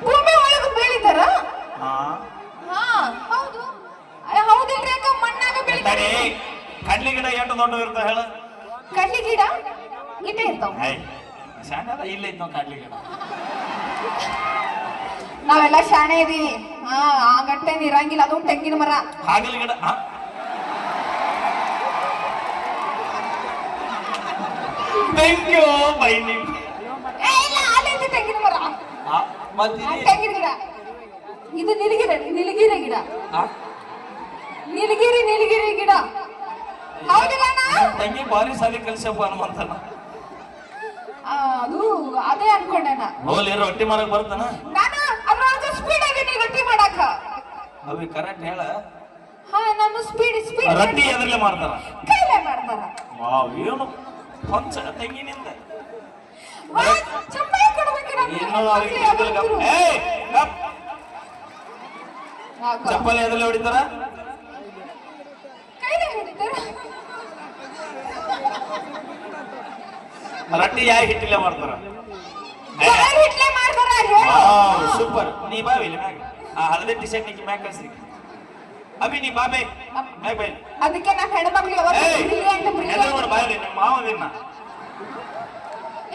ಭೂಮಿ ಒಳಗೆ ಬೆಳಿತಾರ ಹಾ ಹಾ ಹೌದು ಹೌದಿಲ್ರಿ ಅಕ್ಕ ಮಣ್ಣಾಗ ಬೆಳಿತಾರೆ ಕಡ್ಲಿ ಗಿಡ ಎಷ್ಟು ದೊಡ್ಡ ಇರ್ತಾವ ಹೇಳ ಕಡ್ಲಿ ಗಿಡ ಇಟ್ಟೇ ಇರ್ತಾವ ಶಾಣದ ಇಲ್ಲ ಇತ್ತು ಕಡ್ಲಿ ಗಿಡ ನಾವೆಲ್ಲ ಶಾಣೆ ಇದೀವಿ ಹಾ ಆ ಗಟ್ಟೆ ಇರಂಗಿಲ್ಲ ಅದು ತೆಂಗಿನ ಮರ ಹಾಗಲ ಗಿಡ ಥ್ಯಾಂಕ್ ಯು ಬೈನಿ ಇಲ್ಲ ಅಲ್ಲಿ ತೆಂಗಿನ ಮರ ತೆಂಗಿನ ಗಿಡ ಇದು ನೀಲಗಿರಿ ಗಿಡ ನೀಲಗಿರಿ ಗಿಡ ಹೌದಿಲ್ಲ ತಂಗಿ ಬಾರಿ ಸಾಲಿ ಕಲ್ಸಪ್ಪ ಹನುಮಂತನ ಅದು ಅದೇ ಅನ್ಕೊಂಡೆ ಹೋಲಿ ರೊಟ್ಟಿ ಮಾಡಕ್ ಬರ್ತಾನ ನಾನು ಅದ್ರೊಳಗೆ ಸ್ಪೀಡ್ ಆಗೀನಿ ರೊಟ್ಟಿ ಮಾಡಾಕ ಅವಿ ಕರೆಕ್ಟ್ ಹೇಳ ಹಾ ನಾನು ಸ್ಪೀಡ್ ರೊಟ್ಟಿ ಎದ್ರಲ್ಲೇ ಮಾಡ್ತಾರ ಕೈಲೇ ಮಾಡ್ತಾರ ವಾವ್ ಏನು ಪಂಚ ತಂಗಿನಿಂದ ಚಪ್ಪಲಿ ಚಪ್ಪಲಿ ಎದ್ರಲ್ಲಿ ಹೊಡಿತಾರ ಕೈಲೇ ಹೊಡಿತಾರ ರೊಟ್ಟಿ ಯಾವ ಹಿಟ್ಟಿಲೆ ಮಾಡ್ತಾರ ಹಿಟ್ಲೆ ಮಾಡ್ತಾರ ಸೂಪರ್ ನೀ ಬಾವಿ ಮ್ಯಾಗ ಆ ಹಳದಿ ಟಿ ಶರ್ಟ್ ನಿಕ್ಕಿ ಮ್ಯಾಗ ಕಳ್ಸಿ ಅಭಿ ನೀ ಬಾಬೆ ಮ್ಯಾಗ ಬೈ ಅದಕ್ಕೆ ನಾ ಹೆಣ್ಮಕ್ಳು ಯಾವತ್ತು ಬಾಯಲಿ ನಿಮ್ಮ ಮಾವ ದಿನ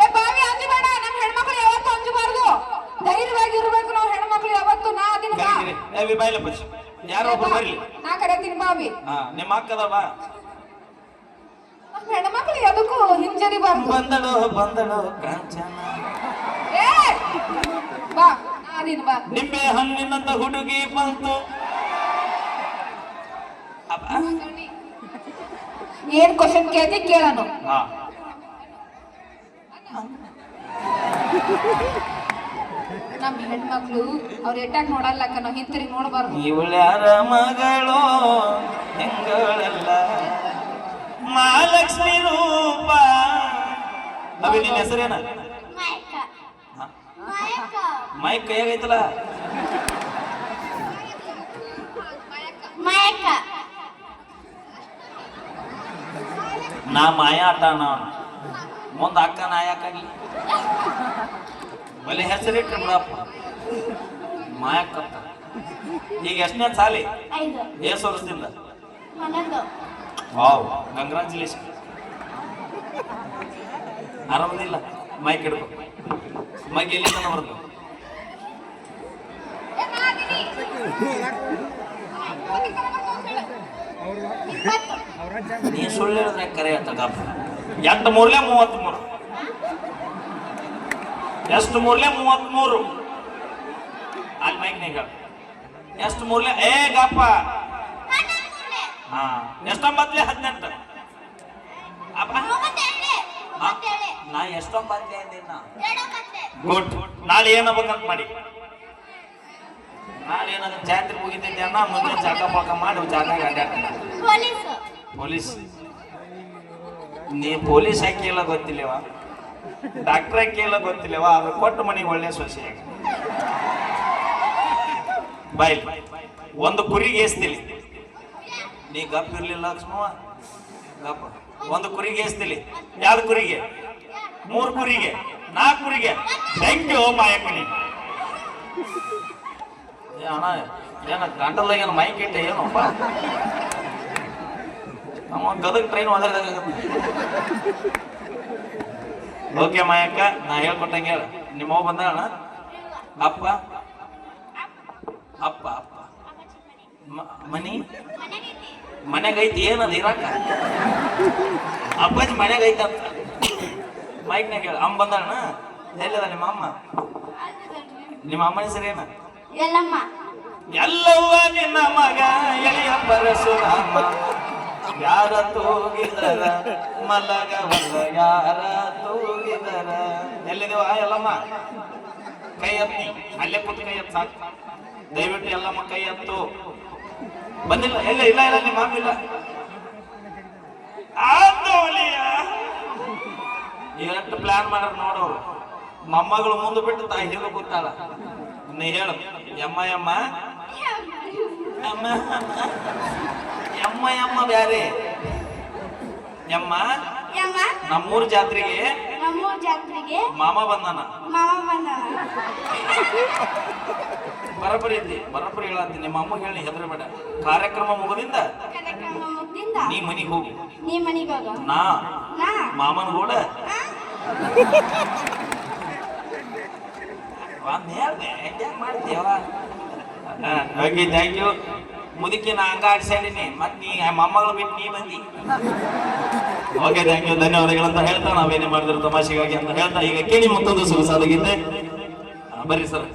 ಏ ಬಾವಿ ಅಂಜಬೇಡ ನಮ್ಮ ಹೆಣ್ಮಕ್ಳು ಯಾವತ್ತು ಅಂಜಬಾರ್ದು ಧೈರ್ಯವಾಗಿ ಇರ್ಬೇಕು ನಾವು ಹೆಣ್ಮಕ್ಳು ಯಾವತ್ತು ನಾ ಅದಿನ ಬಾ ಏ ಬಾಯಿಲ ಪಚ್ಚ ಯಾರೋ ಒಬ್ಬರು ಬರ್ಲಿ ನಾ ಕರೆತೀನಿ ಬಾವಿ ನಿಮ್ಮ ಅಕ್ಕದ ಬಾ ಹೆಣ್ಮಕ್ಳು ಎದಕ್ಕೂ ಹಿಂಜರಿಬಾರ್ದು ಬಂದಳು ಕಾಂಚನ ಏ ಬಾ ಅದಿನ ಬಾ ನಿಂಬೆ ಹಣ್ಣಿನಂತ ಹುಡುಗಿ ಬಂತು ಏನ್ ಕ್ವಶನ್ ಕೇಳ್ತಿ ಕೇಳನು ನಮ್ ಹೆಣ್ಮಕ್ಳು ಅವ್ರ ಎಟ್ಟಾಗ ನೋಡಲ್ಲಕ್ಕ ನಾವು ಹಿಂತಿರುಗಿ ನೋಡ್ಬಾರ್ದು ಇವಳ್ಯಾರ ಮಗಳು ಹೆಂಗಳೆಲ್ಲ ಮಹಾಲಕ್ಷ್ಮಿ ರೂಪ ಅವಿ ನಿನ್ನ ಹೆಸರೇನ ಮೈಕ್ ಕೈಯಾಗೈತಲ್ಲ ನಾ ಮಾಯಾ ಆಟ ಮುಂದ ಅಕ್ಕ ನಾಯಕಾಗಿ ಬಲೆ ಹೆಸರಿಟ್ರಿ ಬಿಡಪ್ಪ ಮಾಯಕ್ಕಂತ ಈಗ ಎಷ್ಟನೇ ಸಾಲಿ ಏಸ್ ವರ್ಷದಿಂದ ವಾವ್ ಕಂಗ್ರಾಚುಲೇಷನ್ ಆರಾಮದಿಲ್ಲ ಮೈಕ್ ಹಿಡ್ಕೊ ಮೈಕ್ ಎಲ್ಲಿ ತನ ಬರ್ದು ನೀ ಸುಳ್ಳು ಹೇಳಿದ್ರೆ ಕರೆ ತಗಪ್ಪ ಎಷ್ಟು ಮೂರ್ಲೆ 33 ಎಷ್ಟು ಮೂರ್ಲೆ 33 ಅಲ್ಲಿ ಮೈಕ್ ನೀಗ ಎಷ್ಟು ಮೂರ್ಲೆ ಏ ಗಪ್ಪ ಹಾ ಎಷ್ಟೊಂಬತ್ಲೆ 18 ನಾ ಎಷ್ಟೊಂಬತ್ಲೆ ಅಂದಿನ ಗುಡ್ ನಾಳೆ ಏನಾಗಬೇಕಂತ ಮಾಡಿ ನಾಳೆ ಏನಾಗ ಜಾತ್ರೆ ಮುಗಿತೈತಿ ಅನ್ನ ಮುಂದೆ ಜಾಗ ಪಾಕ ಮಾಡಿ ಜಾಗ ಪೊಲೀಸ್ ನೀ ಪೊಲೀಸ್ ಹಾಕಿಲ್ಲ ಗೊತ್ತಿಲ್ಲವ ಡಾಕ್ಟರ್ ಹಾಕಿಲ್ಲ ಗೊತ್ತಿಲ್ಲವ ಅದು ಕೊಟ್ಟು ಮನೆಗೆ ಒಳ್ಳೆ ಸೊಸೆ ಬಾಯ್ ಒಂದು ಕುರಿಗೆ ಏಸ್ತಿಲಿ ನೀ ಗಪ್ ಇರ್ಲಿಲ್ಲ ಲಕ್ಷ್ಮವ್ವ ಗಪ್ಪ ಒಂದು ಕುರಿಗೆ ಏಸ್ತಿಲಿ ಯಾವ್ದು ಕುರಿಗೆ 3 ಕುರಿಗೆ 4 ಕುರಿಗೆ ಥ್ಯಾಂಕ್ ಯು ಮಾಯಕ್ಕನಿ ಅಣ್ಣ ಏನ ಗಂಟಲ್ದಾಗ ಏನು ಮೈಕ್ ಇಟ್ಟೆ ಏನಪ್ಪ ನಮ್ಮ ಗದಗ ಟ್ರೈನ್ ಹೋದಾಗ ಓಕೆ ಮಾಯಕ್ಕ ನಾ ಹೇಳ್ಕೊಟ್ಟಂಗೆ ಹೇಳ ನಿಮ್ಮವ್ ಬಂದಣ್ಣ ಅಪ್ಪ ಅಪ್ಪ ಅಪ್ಪ ಮನಿ ಮನೆಗೈತಿ ಏನದು ಇರಾಕ ಅಪ್ಪಾಜಿ ಮನೆಗೈತಂತ ಮೈಕ್ನಾಗ ಹೇಳ ಅಮ್ಮ ಬಂದಣ್ಣ ಎಲ್ಲಿದ ನಿಮ್ಮ ಅಮ್ಮ ನಿಮ್ಮ ಅಮ್ಮನ ಹೆಸರೇನ ಎಲ್ಲವ್ವ ನಿನ್ನ ಮಗ ಎಳೆಯ ಪರಶುರಾಮ ಯಾರ ತೂಗಿದರ ಮಲಗವಲ್ಲ ಯಾರ ತೂಗಿದರ ಎಲ್ಲಿದೇವ ಎಲ್ಲಮ್ಮ ಕೈ ಎತ್ತಿ ಅಲ್ಲೇ ಕೂತು ಕೈ ಎತ್ತು ಸಾಕು ದಯವಿಟ್ಟು ಎಲ್ಲಮ್ಮ ಕೈ ಎತ್ತು ಬಂದಿಲ್ಲ ಇಲ್ಲ ಇಲ್ಲ ಇಲ್ಲ ನಿಮ್ಮ ಮಾಮಿಲ್ಲ ಎಷ್ಟು ಪ್ಲಾನ್ ಮಾಡ್ರ ನೋಡೋರು ಮೊಮ್ಮಗಳು ಮುಂದೆ ಬಿಟ್ಟು ತಾಯಿ ಹೇಳ ಗೊತ್ತಾಳ ನೀ ಹೇಳು ಯಮ್ಮ ಯಮ್ಮ ಯಮ್ಮ ಯಮ್ಮ ಬ್ಯಾರೆ ಯಮ್ಮ ನಮ್ಮೂರ್ ಜಾತ್ರೆಗೆ ನಮ್ಮೂರ್ ಜಾತ್ರೆಗೆ ಮಾಮ ಬಂದಾನ ಮಾವ ಬಂದಾನ. ಬರಬರಿ ಐತಿ, ಬರಬರಿ ಹೇಳತ್ತೀನಿ. ನಿಮ್ಮ ಅಮ್ಮ ಹೇಳಿ ಹೆದರಬೇಡ. ಕಾರ್ಯಕ್ರಮ ಮುಗಿದಿಂದ ಕಾರ್ಯಕ್ರಮ ಮುಗ್ದಿಂದ ನೀ ಮನಿಗೆ ಹೋಗು, ನೀ ಮನಿಗ್ ಹೋಗ. ನಾ ನಾ ಮಾಮನ ಕೂಡ ಒಂದ್ ಹೇಳ್ದೆ ಹೆಂಗ್ ಮಾಡ್ತೀವ. Okay, thank you. ಮುದುಕಿ ನಾ ಹಂಗ ಆಡ್ಸಾಡಿನಿ, ಮತ್ ನೀ ಮೊಮ್ಮಗಳು ಬಿಟ್ಟು ನೀ ಬಂದಿ. ಓಕೆ, ಥ್ಯಾಂಕ್ ಯು, ಧನ್ಯವಾದಗಳಂತ ಹೇಳ್ತಾ ನಾವೇನೇ ಮಾಡಿದ್ರು ತಮಾಷೆಗಾಗಿ ಅಂತ ಹೇಳ್ತಾ ಈಗ ಕೇಳಿ ಮತ್ತೊಂದು ಸೊಗಸಾದ ಗೀತೆ. ಬರ್ರಿ ಸರ್.